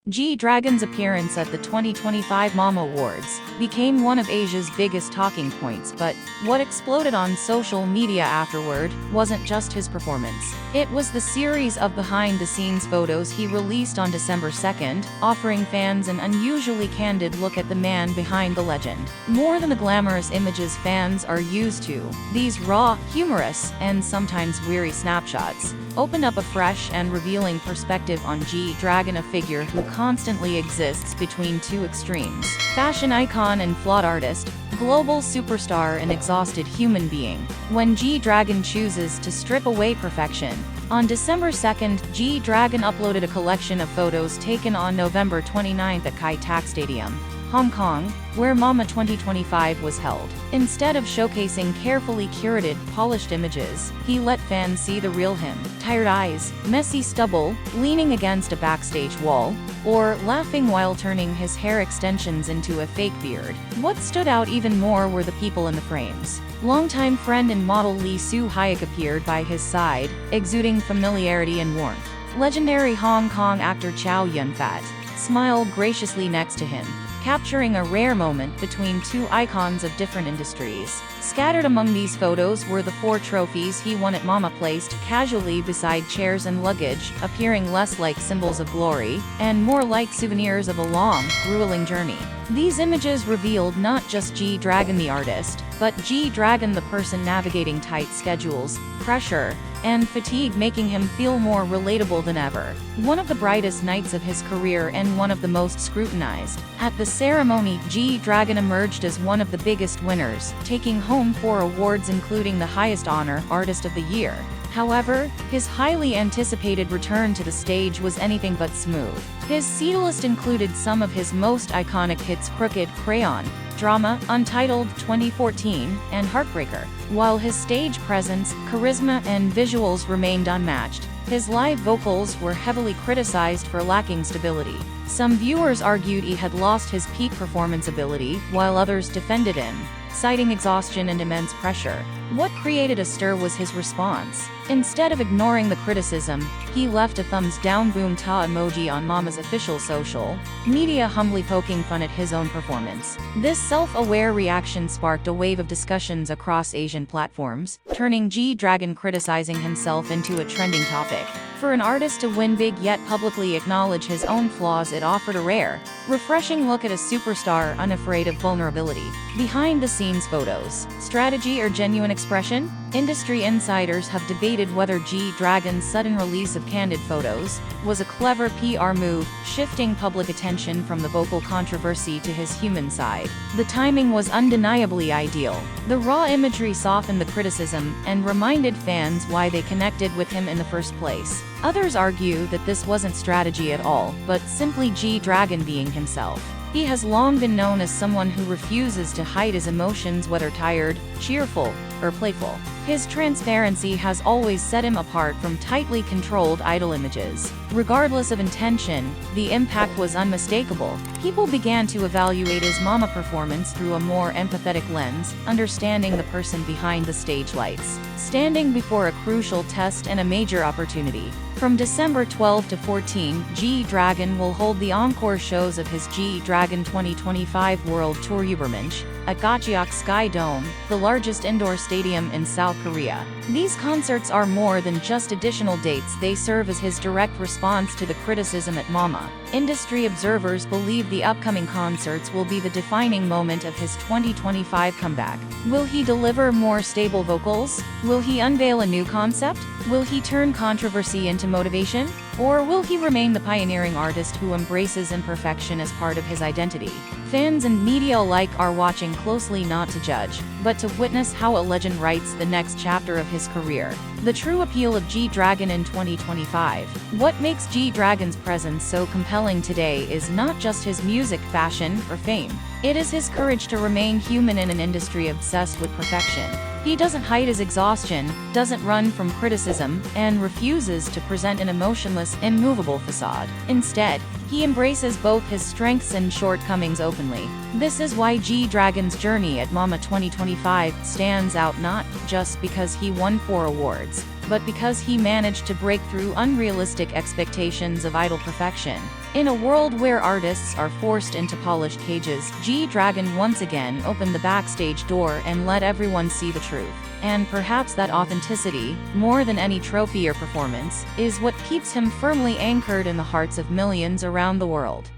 GDragon's appearance at the 2025 Mama Awards became one of Asia's biggest talking points, but what exploded on social media afterward wasn't just his performance. It was the series of behind-the-scenes photos he released on December 2nd, offering fans an unusually candid look at the man behind the legend. More than the glamorous images fans are used to, these raw, humorous, and sometimes weary snapshots opened up a fresh and revealing perspective on GDragon, a figure who constantly exists between two extremes: fashion icon and flawed artist, global superstar and exhausted human being. When GDragon chooses to strip away perfection. On December 2nd, GDragon uploaded a collection of photos taken on November 29th at Kai Tak Stadium, Hong Kong, where Mama 2025 was held. Instead of showcasing carefully curated, polished images, he let fans see the real him: tired eyes, messy stubble, leaning against a backstage wall, or laughing while turning his hair extensions into a fake beard. What stood out even more were the people in the frames. Longtime friend and model Hyuk appeared by his side, exuding familiarity and warmth. Legendary Hong Kong actor Chow smiled graciously next to him, capturing a rare moment between two icons of different industries. Scattered among these photos were the 4 trophies he won at Mama, placed casually beside chairs and luggage, appearing less like symbols of glory, and more like souvenirs of a long, grueling journey. These images revealed not just GDragon the artist, but GDragon the person navigating tight schedules, pressure, and fatigue, making him feel more relatable than ever. One of the brightest nights of his career and one of the most scrutinized. At the ceremony, GDragon emerged as one of the biggest winners, taking home 4 awards including the highest honor, Artist of the Year. However, his highly anticipated return to the stage was anything but smooth. His setlist included some of his most iconic hits: Crooked, Crayon, Drama, Untitled, 2014, and Heartbreaker. While his stage presence, charisma, and visuals remained unmatched, his live vocals were heavily criticized for lacking stability. Some viewers argued he had lost his peak performance ability, while others defended him, citing exhaustion and immense pressure. What created a stir was his response. Instead of ignoring the criticism, he left a thumbs down boom ta emoji on Mama's official social media, humbly poking fun at his own performance. This self-aware reaction sparked a wave of discussions across Asian platforms, turning GDragon criticizing himself into a trending topic. For an artist to win big yet publicly acknowledge his own flaws, it offered a rare, refreshing look at a superstar unafraid of vulnerability. Behind-the-scenes photos, strategy or genuine expression? Industry insiders have debated whether GDragon's sudden release of candid photos was a clever PR move, shifting public attention from the vocal controversy to his human side. The timing was undeniably ideal. The raw imagery softened the criticism and reminded fans why they connected with him in the first place. Others argue that this wasn't strategy at all, but simply GDragon being himself. He has long been known as someone who refuses to hide his emotions, whether tired, cheerful, or playful. His transparency has always set him apart from tightly controlled idol images. Regardless of intention, the impact was unmistakable. People began to evaluate his Mama performance through a more empathetic lens, understanding the person behind the stage lights, standing before a crucial test and a major opportunity. From December 12 to 14, GDragon will hold the encore shows of his GDragon 2025 World Tour Übermensch at Gachyeok Sky Dome, the largest indoor stadium in South Korea. These concerts are more than just additional dates, they serve as his direct response to the criticism at Mama. Industry observers believe the upcoming concerts will be the defining moment of his 2025 comeback. Will he deliver more stable vocals? Will he unveil a new concept? Will he turn controversy into motivation? Or will he remain the pioneering artist who embraces imperfection as part of his identity? Fans and media alike are watching closely, not to judge, but to witness how a legend writes the next chapter of his career. The true appeal of GDragon in 2025. What makes GDragon's presence so compelling today is not just his music, fashion, or fame. It is his courage to remain human in an industry obsessed with perfection. He doesn't hide his exhaustion, doesn't run from criticism, and refuses to present an emotionless, immovable facade. Instead, he embraces both his strengths and shortcomings openly. This is why GDragon's journey at Mama 2025 stands out, not just because he won 4 awards, but because he managed to break through unrealistic expectations of idol perfection. In a world where artists are forced into polished cages, GDragon once again opened the backstage door and let everyone see the truth. And perhaps that authenticity, more than any trophy or performance, is what keeps him firmly anchored in the hearts of millions around the world.